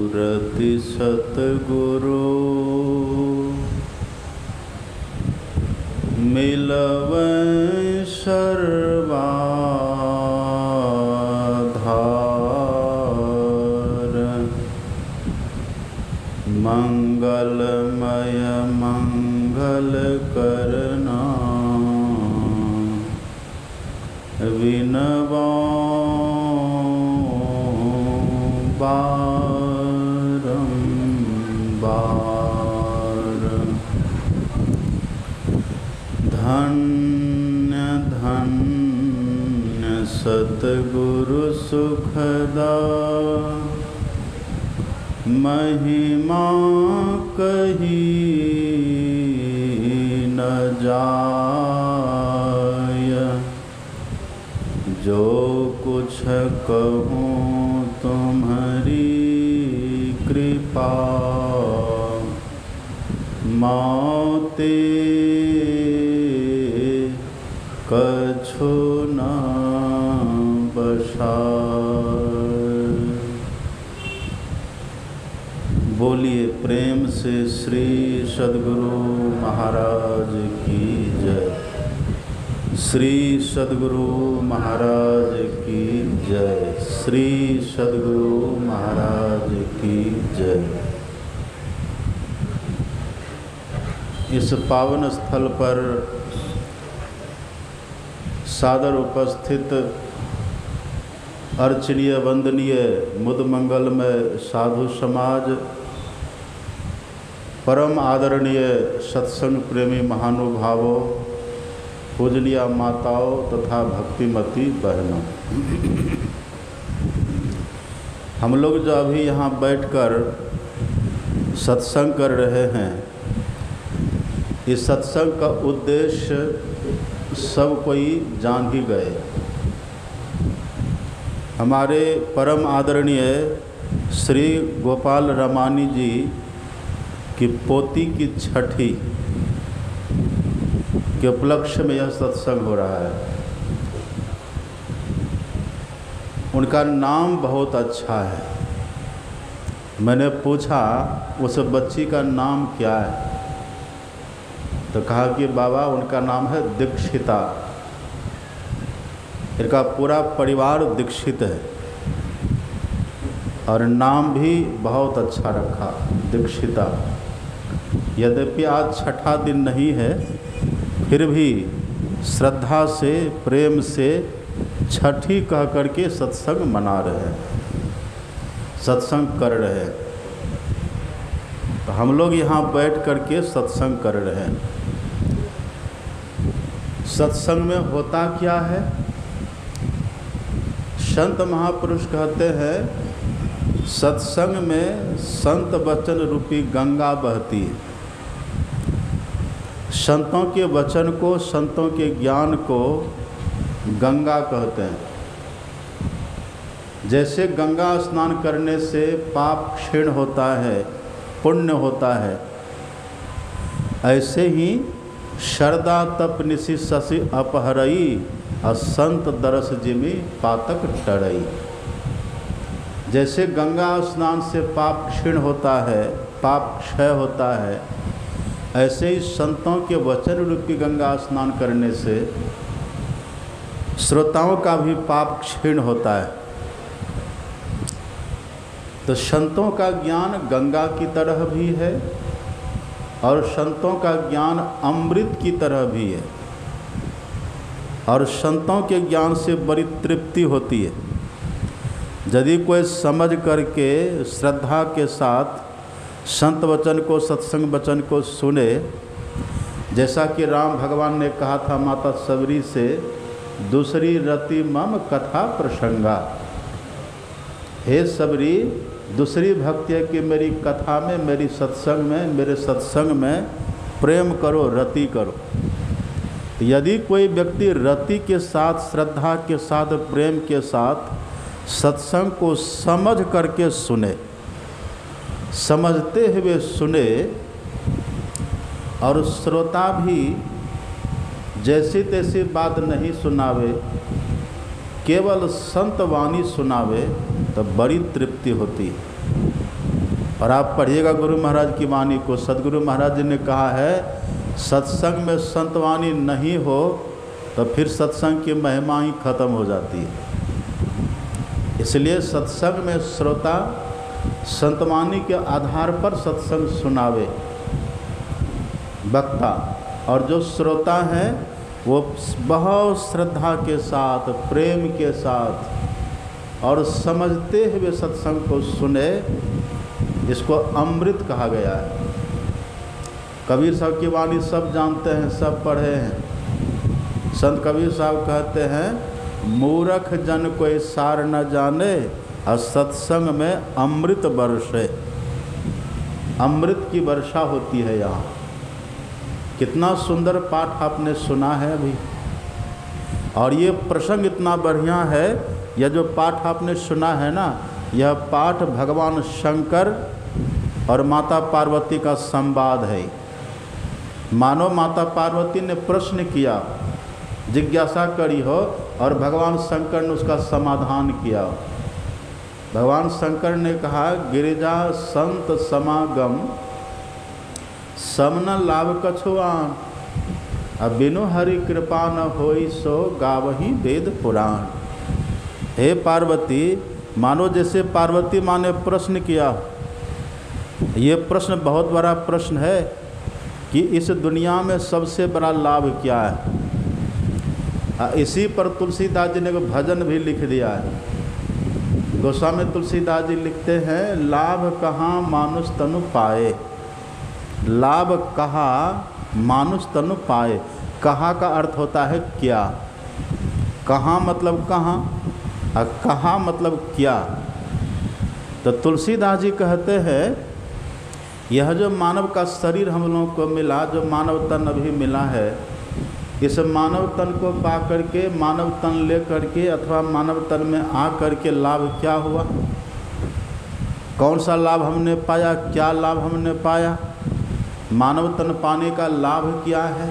रति सतगुरु मिलवै सर्वाधार मंगलमय मंगल करना विनवा बारंबार। धन्य धन्य सतगुरु सुखदा महिमा कही न जाय। जो कुछ कहूँ तुम्हारी कृपा माते कछु न बसाय। बोलिए प्रेम से श्री सद्गुरु महाराज की जय। श्री सद्गुरु महाराज की जय। श्री सद्गुरु महाराज की जय। इस पावन स्थल पर सादर उपस्थित अर्चनीय वंदनीय मुद मंगलमय साधु समाज, परम आदरणीय सत्संग प्रेमी महानुभावों, पूजनीय माताओं तथा भक्तिमती बहनों, हम लोग जो अभी यहाँ बैठकर सत्संग कर रहे हैं, इस सत्संग का उद्देश्य सब कोई जान ही गए। हमारे परम आदरणीय श्री गोपाल रामानी जी की पोती की छठी के उपलक्ष्य में यह सत्संग हो रहा है। उनका नाम बहुत अच्छा है। मैंने पूछा उस बच्ची का नाम क्या है, तो कहा कि बाबा उनका नाम है दीक्षिता। इनका पूरा परिवार दीक्षित है और नाम भी बहुत अच्छा रखा, दीक्षिता। यद्यपि आज छठा दिन नहीं है, फिर भी श्रद्धा से प्रेम से छठी कह करके सत्संग मना रहे हैं, सत्संग कर रहे हैं। तो हम लोग यहाँ बैठ करके सत्संग कर रहे हैं। सत्संग में होता क्या है? संत महापुरुष कहते हैं सत्संग में संत वचन रूपी गंगा बहती है। संतों के वचन को, संतों के ज्ञान को गंगा कहते हैं। जैसे गंगा स्नान करने से पाप क्षीण होता है, पुण्य होता है, ऐसे ही शरदा तप निशि शशि अपहरई असंत दरस जिमि पातक टरई। जैसे गंगा स्नान से पाप क्षीण होता है, पाप क्षय होता है, ऐसे ही संतों के वचन रूपी गंगा स्नान करने से श्रोताओं का भी पाप क्षीण होता है। तो संतों का ज्ञान गंगा की तरह भी है और संतों का ज्ञान अमृत की तरह भी है। और संतों के ज्ञान से बड़ी तृप्ति होती है। यदि कोई समझ करके श्रद्धा के साथ संत वचन को, सत्संग वचन को सुने, जैसा कि राम भगवान ने कहा था माता सबरी से, दूसरी रति मम कथा प्रसंगा। हे सबरी, दूसरी भक्ति है कि मेरी कथा में, मेरी सत्संग में, मेरे सत्संग में प्रेम करो, रति करो। यदि कोई व्यक्ति रति के साथ, श्रद्धा के साथ, प्रेम के साथ सत्संग को समझ करके सुने, समझते हुए सुने, और श्रोता भी जैसी तैसी बात नहीं सुनावे, केवल संत वाणी सुनावे, तो तो बड़ी तृप्ति होती है। और आप पढ़िएगा गुरु महाराज की वाणी को, सदगुरु महाराज जी ने कहा है सत्संग में संतवाणी नहीं हो तो फिर सत्संग की महिमा ही खत्म हो जाती है। इसलिए सत्संग में श्रोता संतवाणी के आधार पर सत्संग सुनावे वक्ता, और जो श्रोता हैं वो बहुत श्रद्धा के साथ, प्रेम के साथ और समझते हुए सत्संग को सुने। इसको अमृत कहा गया है। कबीर साहब की वाणी सब जानते हैं, सब पढ़े हैं। संत कबीर साहब कहते हैं मूर्ख जन कोई सार न जाने और सत्संग में अमृत बरसे। अमृत की वर्षा होती है यहाँ। कितना सुंदर पाठ आपने सुना है अभी, और ये प्रसंग इतना बढ़िया है। यह जो पाठ आपने सुना है ना, यह पाठ भगवान शंकर और माता पार्वती का संवाद है। मानो माता पार्वती ने प्रश्न किया, जिज्ञासा करी हो, और भगवान शंकर ने उसका समाधान किया। भगवान शंकर ने कहा गिरिजा संत समागम समन लाभ कछुआन, अब बिनु हरि कृपा न होई सो गावही वेद पुराण। हे पार्वती, मानो जैसे पार्वती माँ ने प्रश्न किया। ये प्रश्न बहुत बड़ा प्रश्न है कि इस दुनिया में सबसे बड़ा लाभ क्या है। इसी पर तुलसीदास जी ने एक भजन भी लिख दिया है। गोस्वामी तुलसीदास जी लिखते हैं लाभ कहाँ मानुष तनु पाए, लाभ कहाँ मानुष तनु पाए। कहाँ का अर्थ होता है क्या, कहाँ मतलब कहाँ, और कहाँ मतलब क्या। तो तुलसीदास जी कहते हैं यह जो मानव का शरीर हम लोगों को मिला, जो मानव तन अभी मिला है, इस मानव तन को पा करके, मानव तन ले करके अथवा मानव तन में आ करके लाभ क्या हुआ, कौन सा लाभ हमने पाया, क्या लाभ हमने पाया। मानव तन पाने का लाभ क्या है,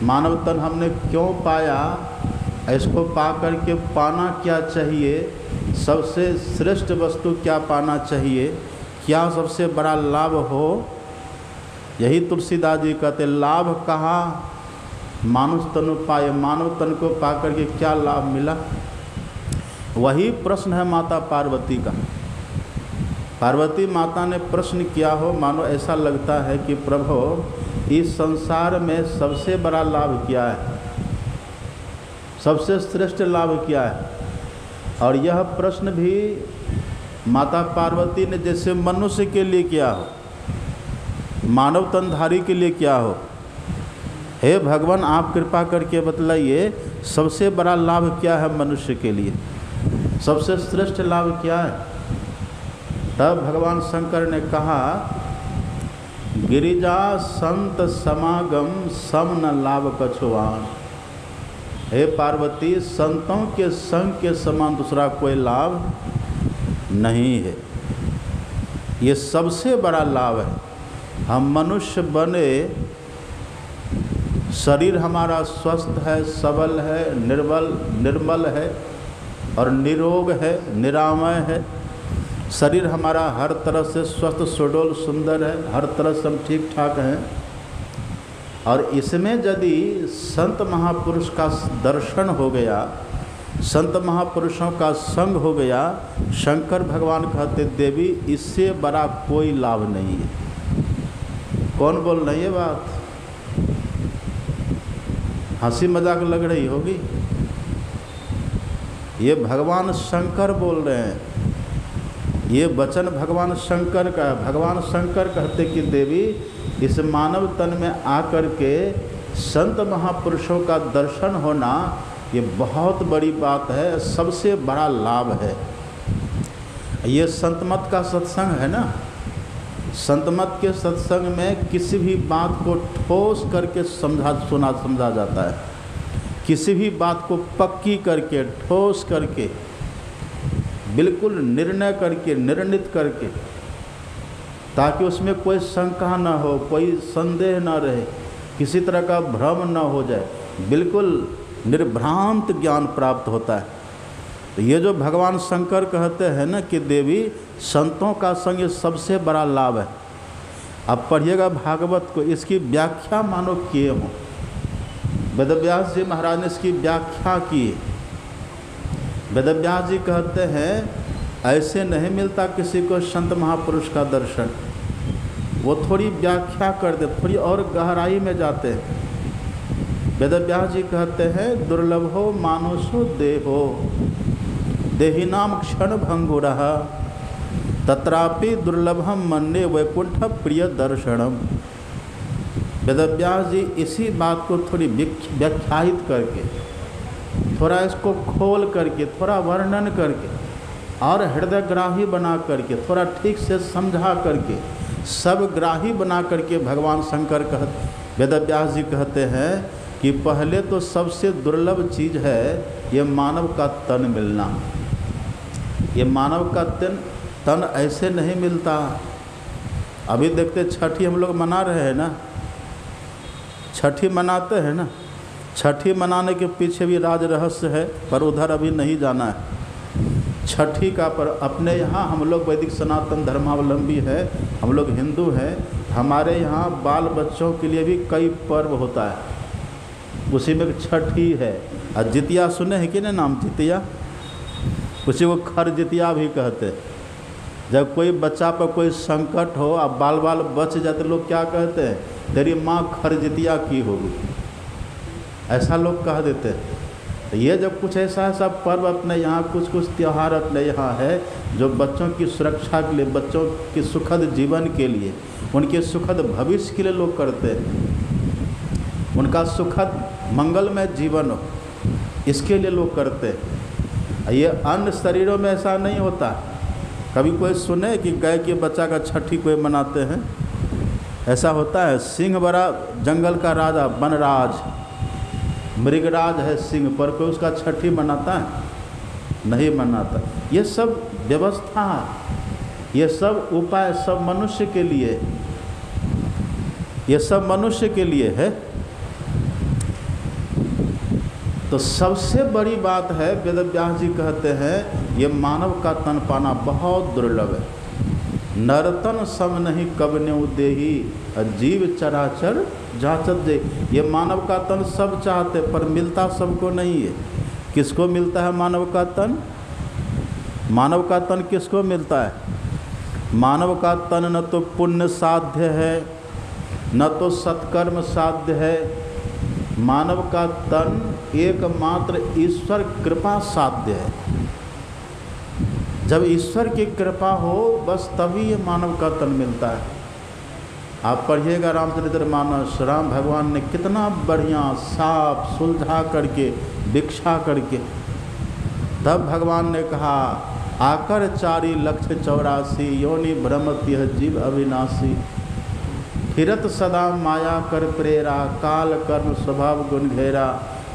मानव तन हमने क्यों पाया, इसको पा करके पाना क्या चाहिए, सबसे श्रेष्ठ वस्तु क्या पाना चाहिए, क्या सबसे बड़ा लाभ हो। यही तुलसीदास जी कहते लाभ कहाँ मानुष तनु पाए, मानव तन को पा करके क्या लाभ मिला। वही प्रश्न है माता पार्वती का। पार्वती माता ने प्रश्न किया हो, मानो ऐसा लगता है कि प्रभु इस संसार में सबसे बड़ा लाभ क्या है, सबसे श्रेष्ठ लाभ क्या है। और यह प्रश्न भी माता पार्वती ने जैसे मनुष्य के लिए किया हो, मानव तनधारी के लिए क्या हो। हे भगवान, आप कृपा करके बतलाइए सबसे बड़ा लाभ क्या है मनुष्य के लिए, सबसे श्रेष्ठ लाभ क्या है। तब भगवान शंकर ने कहा गिरिजा संत समागम सम न लाभ कछुआन। हे पार्वती, संतों के संग के समान दूसरा कोई लाभ नहीं है। ये सबसे बड़ा लाभ है। हम मनुष्य बने, शरीर हमारा स्वस्थ है, सबल है, निर्मल है और निरोग है, निरामय है। शरीर हमारा हर तरह से स्वस्थ सुडौल सुंदर है, हर तरह से हम ठीक ठाक हैं। और इसमें यदि संत महापुरुष का दर्शन हो गया, संत महापुरुषों का संग हो गया, शंकर भगवान कहते देवी इससे बड़ा कोई लाभ नहीं है। कौन बोल रही है बात, हंसी मजाक लग रही होगी। ये भगवान शंकर बोल रहे हैं, ये वचन भगवान शंकर का है। भगवान शंकर कहते कि देवी इस मानव तन में आकर के संत महापुरुषों का दर्शन होना ये बहुत बड़ी बात है, सबसे बड़ा लाभ है। ये संतमत का सत्संग है ना। संतमत के सत्संग में किसी भी बात को ठोस करके समझा जाता है, किसी भी बात को पक्की करके, ठोस करके, बिल्कुल निर्णय करके, निर्णित करके, ताकि उसमें कोई शंका न हो, कोई संदेह न रहे, किसी तरह का भ्रम न हो जाए। बिल्कुल निर्भ्रांत ज्ञान प्राप्त होता है। तो ये जो भगवान शंकर कहते हैं ना कि देवी संतों का संग ये सबसे बड़ा लाभ है। अब पढ़िएगा भागवत को, इसकी व्याख्या मानो किए हों। वेदव्यास जी महाराज ने इसकी व्याख्या की। वेदव्यास जी कहते हैं ऐसे नहीं मिलता किसी को संत महापुरुष का दर्शन। वो थोड़ी व्याख्या कर दे, थोड़ी और गहराई में जाते हैं। वेदव्यास जी कहते हैं दुर्लभो मानुषो देहो देहिनाम क्षण भंगुरः तत्रापि दुर्लभम मन्ये वैकुंठ प्रिय दर्शनम। वेदव्यास जी इसी बात को थोड़ी व्याख्यायित करके, थोड़ा इसको खोल करके, थोड़ा वर्णन करके और हृदयग्राही बना करके, थोड़ा ठीक से समझा करके, सब ग्राही बना करके भगवान शंकर वेदव्यास जी कहते हैं कि पहले तो सबसे दुर्लभ चीज़ है ये मानव का तन मिलना। ये मानव का तन ऐसे नहीं मिलता। अभी देखते छठी हम लोग मना रहे हैं ना, छठी मनाते हैं ना। छठी मनाने के पीछे भी राज रहस्य है, पर उधर अभी नहीं जाना है। छठी का पर अपने यहाँ हम लोग वैदिक सनातन धर्मावलंबी है, हम लोग हिंदू हैं। हमारे यहाँ बाल बच्चों के लिए भी कई पर्व होता है, उसी में छठी है। और जितिया सुने हैं कि नहीं नाम जितिया? उसी को खर जितिया भी कहते हैं। जब कोई बच्चा पर कोई संकट हो, अब बाल बाल बच जाते, लोग क्या कहते हैं, तेरी माँ खर जितिया की होगी, ऐसा लोग कह देते हैं। तो ये जब कुछ ऐसा पर्व अपने यहाँ, कुछ त्यौहार अपने यहाँ है जो बच्चों की सुरक्षा के लिए, बच्चों के सुखद जीवन के लिए, उनके सुखद भविष्य के लिए लोग करते हैं, उनका सुखद मंगलमय जीवन हो, इसके लिए लोग करते हैं। ये अन्य शरीरों में ऐसा नहीं होता। कभी कोई सुने कि गाय के बच्चा का छठी कोई मनाते हैं? ऐसा होता है? सिंह बड़ा जंगल का राजा वनराज, मृगराज है सिंह, पर कोई उसका छठी मनाता है? नहीं मनाता। ये सब व्यवस्था, ये सब उपाय सब मनुष्य के लिए, ये सब मनुष्य के लिए है। तो सबसे बड़ी बात है, वेदव्यास जी कहते हैं ये मानव का तन पाना बहुत दुर्लभ है। नरतन सम नहीं कबन्यु देही जीव चराचर जाचत दे। ये मानव का तन सब चाहते, पर मिलता सबको नहीं है। किसको मिलता है मानव का तन? मानव का तन किसको मिलता है? मानव का तन न तो पुण्य साध्य है, न तो सत्कर्म साध्य है। मानव का तन एकमात्र ईश्वर कृपा साध्य है। जब ईश्वर की कृपा हो बस तभी ये मानव का तन मिलता है। आप पढ़िएगा रामचरितमानस, राम भगवान ने कितना बढ़िया साफ सुलझा करके, भिक्षा करके, तब भगवान ने कहा आकर 4,84,000 योनि भ्रमत यह जीव अविनाशी। फिरत सदा माया कर प्रेरा, काल कर्म स्वभाव गुण घेरा।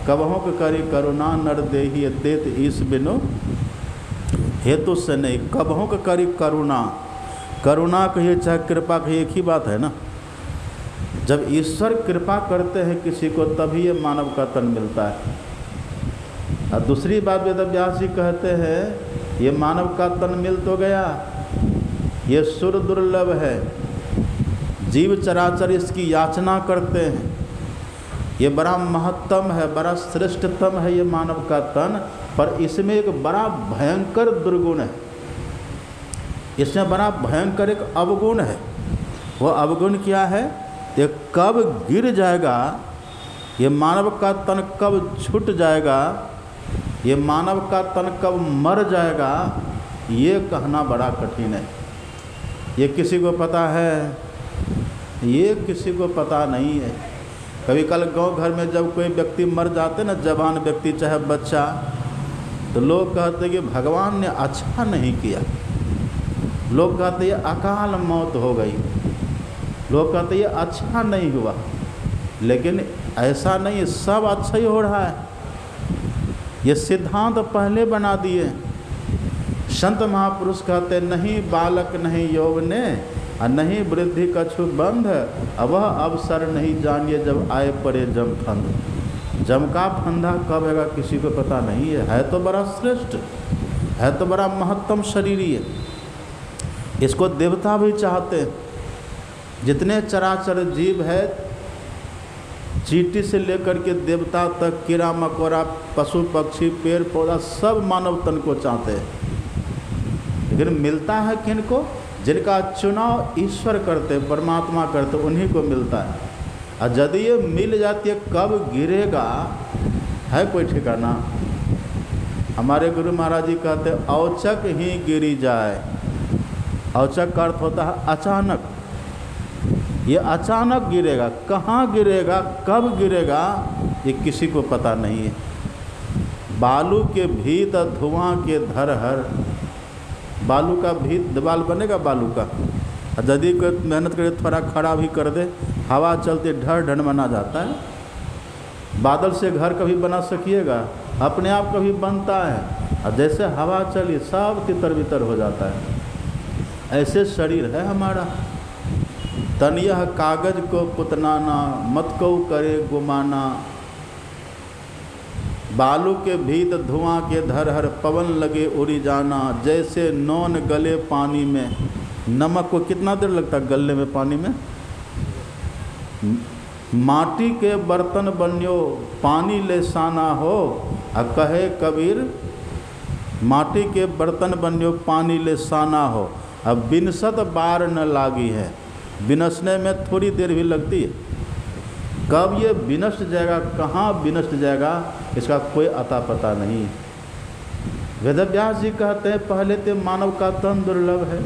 कबहों के करी करुणा नर देही देत ईस बिनु हेतु से नहीं। कबहों के करी करुणा, करुणा कहिए चाहे कृपा कहिए, एक ही बात है ना। जब ईश्वर कृपा करते हैं किसी को तभी ये मानव का तन मिलता है। और दूसरी बात वेदव्यास जी कहते हैं ये मानव का तन मिल तो गया, ये सुर दुर्लभ है। जीव चराचर इसकी याचना करते हैं। ये बड़ा महत्तम है, बड़ा श्रेष्ठतम है ये मानव का तन, पर इसमें एक बड़ा भयंकर दुर्गुण है, इसमें बड़ा भयंकर एक अवगुण है। वो अवगुण क्या है? ये कब गिर जाएगा, ये मानव का तन कब छूट जाएगा, ये मानव का तन कब मर जाएगा, ये कहना बड़ा कठिन है। ये किसी को पता है? ये किसी को पता नहीं है। कभी कल गांव घर में जब कोई व्यक्ति मर जाते ना, जवान व्यक्ति चाहे बच्चा, तो लोग कहते कि भगवान ने अच्छा नहीं किया। लोग कहते ये अकाल मौत हो गई, लोग कहते ये अच्छा नहीं हुआ। लेकिन ऐसा नहीं, सब अच्छा ही हो रहा है। ये सिद्धांत पहले बना दिए। संत महापुरुष कहते नहीं बालक नहीं यौवने और नहीं वृद्धि कछु बंध, अब अवसर नहीं जानिए जब आए पड़े जम फंद। जम का फंदा कब हैगा किसी को पता नहीं है तो बड़ा श्रेष्ठ। है तो बड़ा महत्तम शरीर ही है। इसको देवता भी चाहते हैं। जितने चराचर जीव है, चींटी से लेकर के देवता तक, कीड़ा मकोड़ा, पशु पक्षी, पेड़ पौधा, सब मानव तन को चाहते हैं। लेकिन मिलता है किनको? जिनका चुनाव ईश्वर करते, परमात्मा करते, उन्हीं को मिलता है। और यदि ये मिल जाती है, कब गिरेगा है कोई ठिकाना। हमारे गुरु महाराज जी कहते औचक ही गिरी जाए। औचक का अर्थ होता है अचानक। ये अचानक गिरेगा, कहाँ गिरेगा, कब गिरेगा, ये किसी को पता नहीं है। बालू के भीत धुआं के धरहर। बालू का भीत दीवाल बनेगा बालू का, यदि कोई मेहनत करे थोड़ा खड़ा भी कर दे, हवा चलते ढर ढनमना जाता है। बादल से घर कभी बना सकिएगा? अपने आप कभी बनता है, और जैसे हवा चली सब तितर बितर हो जाता है। ऐसे शरीर है हमारा। तन यह कागज को पुतनाना, मत को करे गुमाना। बालू के भीत धुआं के धरहर, पवन लगे उड़ी जाना। जैसे नौन गले पानी में। नमक को कितना देर लगता है गलने में पानी में? माटी के बर्तन बन्यो, पानी ले साना हो। और कहे कबीर, माटी के बर्तन बन्यो, पानी ले साना हो। अब बिनसत बार न लागी है। बिनसने में थोड़ी देर भी लगती है। कब ये विनष्ट जाएगा, कहाँ विनष्ट जाएगा, इसका कोई अता पता नहीं। वेदव्यास जी कहते हैं पहले तो मानव का तन दुर्लभ है।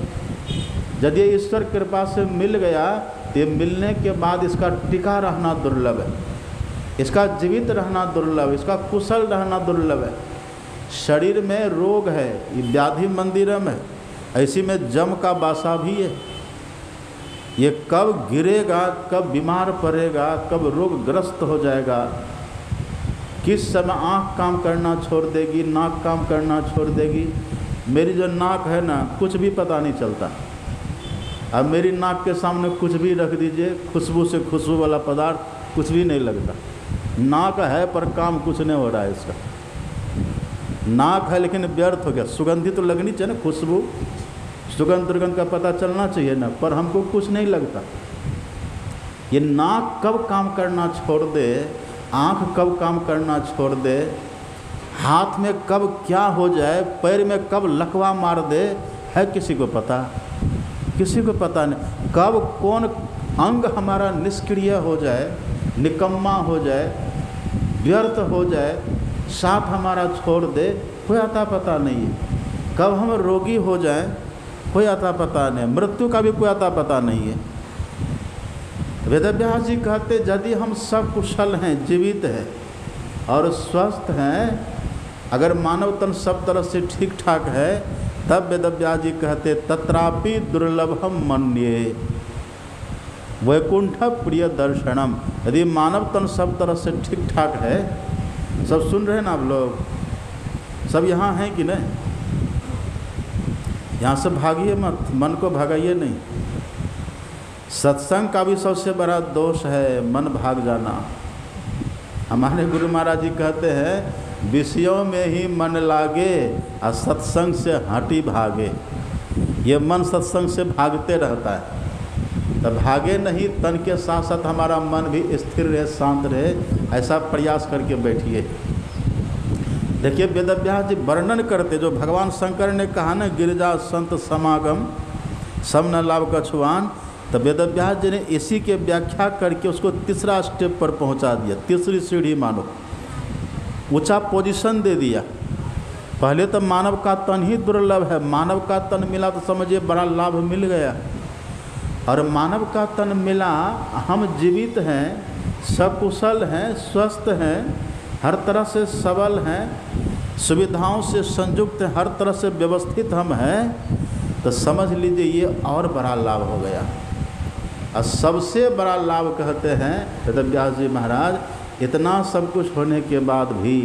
यदि ईश्वर कृपा से मिल गया तो ये मिलने के बाद इसका टिका रहना दुर्लभ है, इसका जीवित रहना दुर्लभ, इसका कुशल रहना दुर्लभ है। शरीर में रोग है, ये व्याधि मंदिरम है, ऐसी में जम का बासा भी है। ये कब गिरेगा, कब बीमार पड़ेगा, कब रोगग्रस्त हो जाएगा, किस समय आँख काम करना छोड़ देगी, नाक काम करना छोड़ देगी। मेरी जो नाक है ना, कुछ भी पता नहीं चलता। अब मेरी नाक के सामने कुछ भी रख दीजिए, खुशबू से खुशबू वाला पदार्थ कुछ भी नहीं लगता। नाक है पर काम कुछ नहीं हो रहा है इसका। नाक है लेकिन व्यर्थ हो गया। सुगंधी तो लगनी चाहिए ना, खुशबू, सुगंध दुर्गंध का पता चलना चाहिए ना, पर हमको कुछ नहीं लगता। ये नाक कब काम करना छोड़ दे, आँख कब काम करना छोड़ दे, हाथ में कब क्या हो जाए, पैर में कब लकवा मार दे, है किसी को पता? किसी को पता नहीं। कब कौन अंग हमारा निष्क्रिय हो जाए, निकम्मा हो जाए, व्यर्थ हो जाए, साथ हमारा छोड़ दे, कोई अता पता नहीं है। कब हम रोगी हो जाए, कोई अता पता नहीं। मृत्यु का भी कोई अता पता नहीं है। वेदव्यास जी कहते यदि हम सब कुशल हैं, जीवित हैं और स्वस्थ हैं, अगर मानव तन सब तरह से ठीक ठाक है, तब वेदव्यास जी कहते तत्रापि दुर्लभम मन्ये वैकुंठ प्रिय दर्शनम। यदि मानव तन सब तरह से ठीक ठाक है, सब सुन रहे हैं ना आप लोग, सब यहाँ हैं कि नहीं? यहाँ से भागिए मत, मन को भगाइए नहीं। सत्संग का भी सबसे बड़ा दोष है मन भाग जाना। हमारे गुरु महाराज जी कहते हैं विषयों में ही मन लागे और सत्संग से हटी भागे। ये मन सत्संग से भागते रहता है, तो भागे नहीं, तन के साथ साथ हमारा मन भी स्थिर रहे, शांत रहे, ऐसा प्रयास करके बैठिए। देखिए वेदव्यास जी वर्णन करते, जो भगवान शंकर ने कहा ना गिरिजा संत समागम सम न लाभ कछुआन, तो वेदव्यास जी ने इसी के व्याख्या करके उसको तीसरा स्टेप पर पहुंचा दिया, तीसरी सीढ़ी मानो, ऊंचा पोजीशन दे दिया। पहले तो मानव का तन ही दुर्लभ है, मानव का तन मिला तो समझिए बड़ा लाभ मिल गया। और मानव का तन मिला, हम जीवित हैं, सकुशल हैं, स्वस्थ हैं, हर तरह से सबल हैं, सुविधाओं से संयुक्त हैं, हर तरह से व्यवस्थित हम हैं, तो समझ लीजिए ये और बड़ा लाभ हो गया। और सबसे बड़ा लाभ कहते हैं वेदव्यास जी महाराज, इतना सब कुछ होने के बाद भी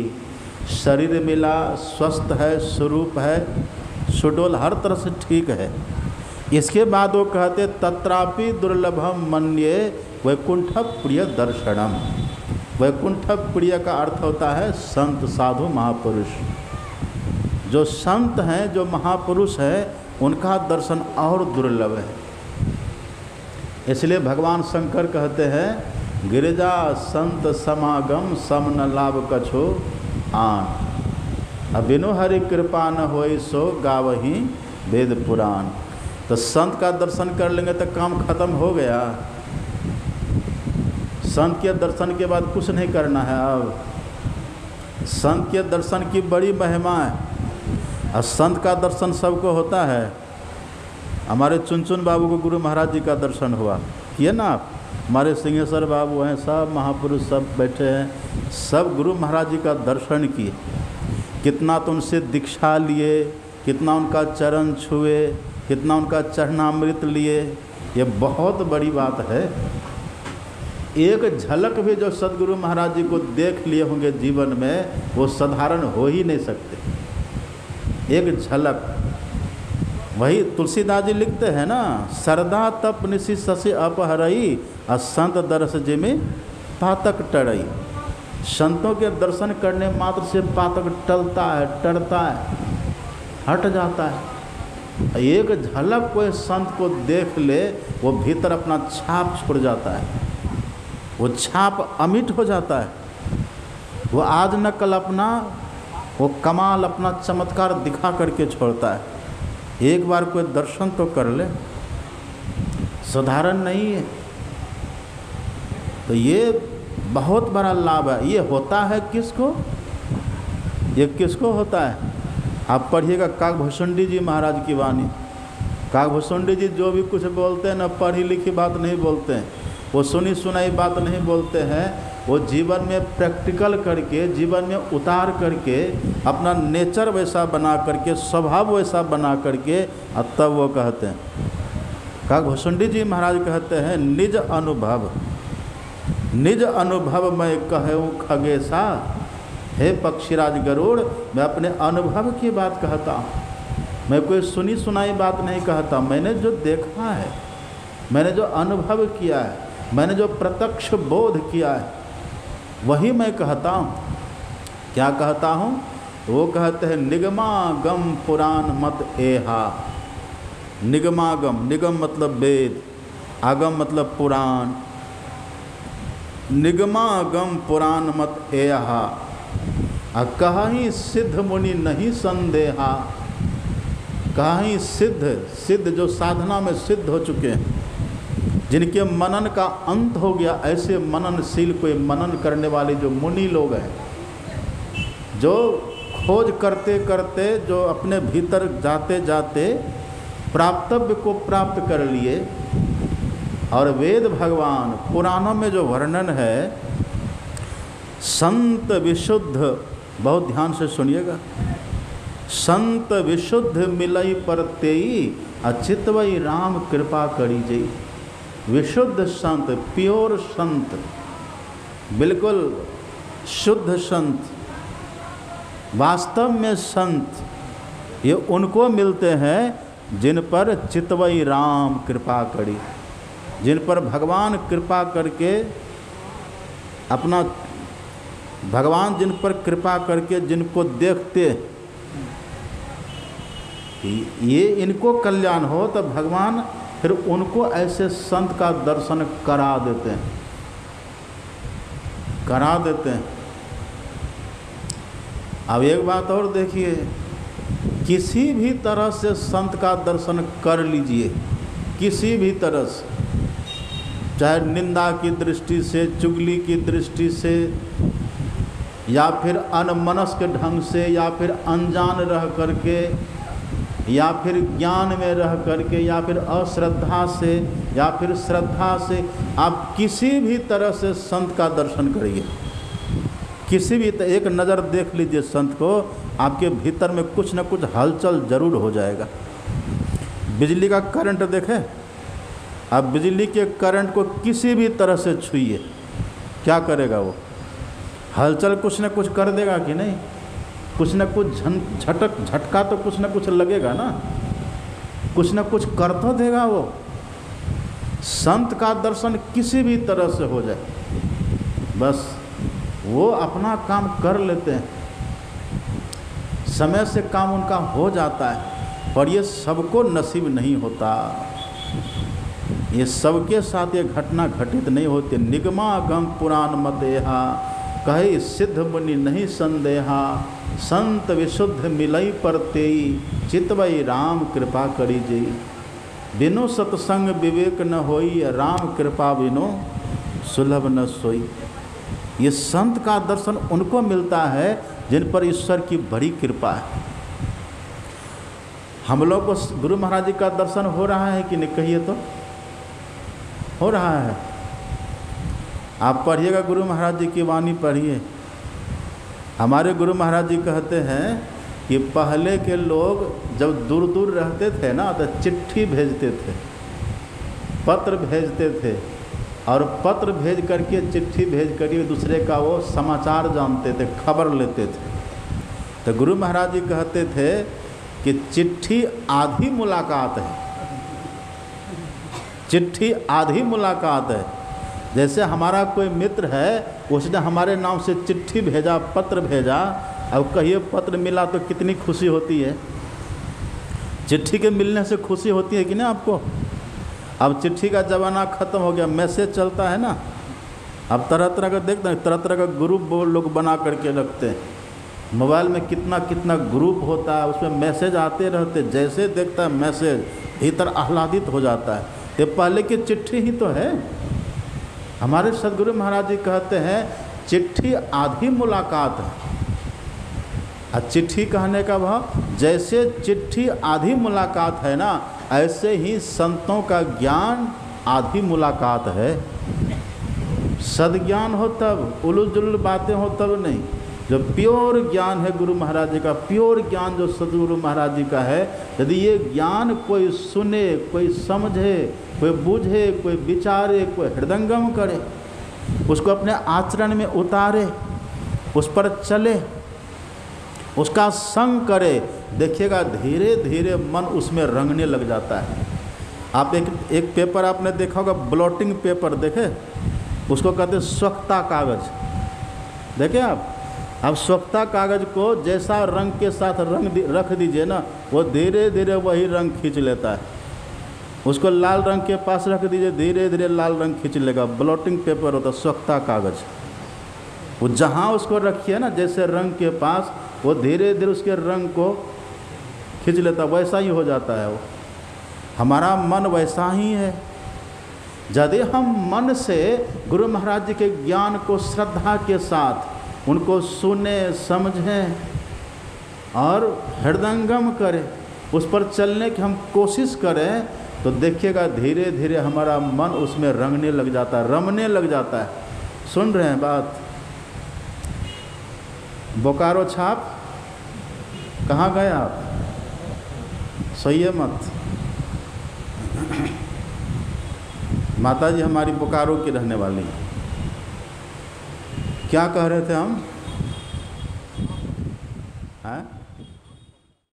शरीर मिला, स्वस्थ है, स्वरूप है, सुडोल, हर तरह से ठीक है। इसके बाद वो कहते तत्रापि दुर्लभम मन्ये वैकुंठ प्रिय दर्शनम। वैकुंठ प्रिय का अर्थ होता है संत, साधु, महापुरुष। जो संत हैं, जो महापुरुष हैं, उनका दर्शन और दुर्लभ है। इसलिए भगवान शंकर कहते हैं, गिरिजा संत समागम सम न लाभ कछो आन, बिनु हरि कृपा न होई सो गावही वेद पुराण। तो संत का दर्शन कर लेंगे तो काम खत्म हो गया। संत के दर्शन के बाद कुछ नहीं करना है। अब संत के दर्शन की बड़ी महिमा है, और संत का दर्शन सबको होता है। हमारे चुनचुन बाबू को गुरु महाराज जी का दर्शन हुआ, किए ना आप? हमारे सिंहेश्वर बाबू हैं, सब महापुरुष सब बैठे हैं, सब गुरु महाराज जी का दर्शन किए। कितना तो उनसे दीक्षा लिए, कितना उनका चरण छुए, कितना उनका चरणामृत लिए। ये बहुत बड़ी बात है। एक झलक भी जो सदगुरु महाराज जी को देख लिए होंगे जीवन में, वो साधारण हो ही नहीं सकते। एक झलक, वही तुलसीदास जी लिखते हैं ना, सरदा तप निशि शशि अपहरई, असंत दर्श जिमि पातक टरई। संतों के दर्शन करने मात्र से पातक टलता है, टरता है, हट जाता है। एक झलक कोई संत को देख ले, वो भीतर अपना छाप छोड़ जाता है, वो छाप अमिट हो जाता है। वो आज न कल अपना वो कमाल, अपना चमत्कार दिखा करके छोड़ता है। एक बार कोई दर्शन तो कर ले, साधारण नहीं है। तो ये बहुत बड़ा लाभ है। ये होता है किसको? ये किसको होता है? आप पढ़िएगा काकभूषुंडी जी महाराज की वाणी। काकभूषुंडी जी जो भी कुछ बोलते हैं ना, पढ़ी लिखी बात नहीं बोलते हैं, वो सुनी सुनाई बात नहीं बोलते हैं। वो जीवन में प्रैक्टिकल करके, जीवन में उतार करके, अपना नेचर वैसा बना करके, स्वभाव वैसा बना करके, और तब वो कहते हैं। काकभूषुंडी जी महाराज कहते हैं, निज अनुभव, निज अनुभव मैं कहूँ खगेशा, हे पक्षीराज गरुड़, मैं अपने अनुभव की बात कहता हूँ। मैं कोई सुनी सुनाई बात नहीं कहता। मैंने जो देखा है, मैंने जो अनुभव किया है, मैंने जो प्रत्यक्ष बोध किया है, वही मैं कहता हूँ। क्या कहता हूँ? वो कहते हैं, निगमागम पुराण मत एहा। निगमागम, निगम मतलब वेद, आगम मतलब पुराण। निगमागम पुराण मत एहा, कहीं सिद्ध मुनि नहीं संदेहा। कहीं सिद्ध, सिद्ध जो साधना में सिद्ध हो चुके हैं, जिनके मनन का अंत हो गया, ऐसे मननशील कोई मनन करने वाले जो मुनि लोग हैं, जो खोज करते करते, जो अपने भीतर जाते जाते प्राप्तव्य को प्राप्त कर लिए। और वेद भगवान पुराणों में जो वर्णन है, संत विशुद्ध, बहुत ध्यान से सुनिएगा, संत विशुद्ध मिलई पर तेई, अचितवई राम कृपा करी जई। विशुद्ध संत, प्योर संत, बिल्कुल शुद्ध संत, वास्तव में संत, ये उनको मिलते हैं जिन पर चितवई राम कृपा करी, जिन पर भगवान कृपा करके अपना, भगवान जिन पर कृपा करके जिनको देखते, ये इनको कल्याण हो, तो भगवान फिर उनको ऐसे संत का दर्शन करा देते हैं, करा देते हैं। अब एक बात और देखिए, किसी भी तरह से संत का दर्शन कर लीजिए, किसी भी तरह से, चाहे निंदा की दृष्टि से, चुगली की दृष्टि से, या फिर अनमनस्क ढंग से, या फिर अनजान रह करके, या फिर ज्ञान में रह करके, या फिर अश्रद्धा से, या फिर श्रद्धा से, आप किसी भी तरह से संत का दर्शन करिए। किसी भी एक नज़र देख लीजिए संत को, आपके भीतर में कुछ न कुछ हलचल जरूर हो जाएगा। बिजली का करंट देखें, आप बिजली के करंट को किसी भी तरह से छुइए, क्या करेगा वो? हलचल कुछ न कुछ कर देगा कि नहीं? कुछ न कुछ झटका तो कुछ न कुछ लगेगा ना, कुछ न कुछ कर तो देगा वो। संत का दर्शन किसी भी तरह से हो जाए, बस वो अपना काम कर लेते हैं। समय से काम उनका हो जाता है, पर ये सबको नसीब नहीं होता। ये सबके साथ ये घटना घटित नहीं होती। निगमागम पुराण मदेहा कहे सिद्ध मुनि नहीं संदेहा, संत विशुद्ध मिलई परतेई, चितवई राम कृपा करी जी। बिनु सत्संग विवेक न होई, राम कृपा बिनु सुलभ न सोई। ये संत का दर्शन उनको मिलता है जिन पर ईश्वर की बड़ी कृपा है। हम लोग को गुरु महाराज जी का दर्शन हो रहा है कि नहीं, कहिए तो हो रहा है। आप पढ़िएगा, गुरु महाराज जी की वाणी पढ़िए। हमारे गुरु महाराज जी कहते हैं कि पहले के लोग जब दूर दूर रहते थे ना, तो चिट्ठी भेजते थे, पत्र भेजते थे, और पत्र भेज करके, चिट्ठी भेज करके दूसरे का वो समाचार जानते थे, खबर लेते थे। तो गुरु महाराज जी कहते थे कि चिट्ठी आधी मुलाकात है, चिट्ठी आधी मुलाकात है। जैसे हमारा कोई मित्र है, उसने हमारे नाम से चिट्ठी भेजा, पत्र भेजा, अब कहिए पत्र मिला तो कितनी खुशी होती है। चिट्ठी के मिलने से खुशी होती है कि नहीं आपको? अब चिट्ठी का ज़माना ख़त्म हो गया, मैसेज चलता है ना। अब तरह तरह का देखते हैं, तरह तरह का ग्रुप लोग बना करके रखते हैं। मोबाइल में कितना कितना ग्रुप होता है, उसमें मैसेज आते रहते, जैसे देखता है मैसेज भीतर आह्लादित हो जाता है। ये पहले की चिट्ठी ही तो है। हमारे सदगुरु महाराज जी कहते हैं चिट्ठी आधी मुलाकात है। और चिट्ठी कहने का भाव, जैसे चिट्ठी आधी मुलाकात है ना, ऐसे ही संतों का ज्ञान आधी मुलाकात है। सदज्ञान हो तब, उलुल जुलुल बातें हो तब नहीं। जो प्योर ज्ञान है गुरु महाराज जी का, प्योर ज्ञान जो सदगुरु महाराज जी का है, यदि ये ज्ञान कोई सुने, कोई समझे, कोई बूझे, कोई विचारे, कोई हृदयंगम करे, उसको अपने आचरण में उतारे, उस पर चले, उसका संग करे, देखिएगा धीरे धीरे मन उसमें रंगने लग जाता है। आप एक पेपर आपने देखा होगा, ब्लॉटिंग पेपर देखे, उसको कहते हैं स्वच्छता कागज, देखे आप। अब स्वच्छता कागज को जैसा रंग के साथ रख दीजिए ना, वो धीरे धीरे वही रंग खींच लेता है। उसको लाल रंग के पास रख दीजिए, धीरे धीरे लाल रंग खींच लेगा। ब्लॉटिंग पेपर होता है स्वच्छता कागज। वो जहाँ उसको रखिए ना, जैसे रंग के पास, वो धीरे धीरे उसके रंग को खींच लेता, वैसा ही हो जाता है वो। हमारा मन वैसा ही है। यदि हम मन से गुरु महाराज जी के ज्ञान को श्रद्धा के साथ उनको सुने, समझें और हृदयंगम करें, उस पर चलने की हम कोशिश करें, तो देखिएगा धीरे धीरे हमारा मन उसमें रंगने लग जाता है, रमने लग जाता है। सुन रहे हैं बात? बोकारो छाप कहाँ गए आप? सही है मत। माता जी हमारी बोकारो की रहने वाली। क्या कह रहे थे हम? हाँ?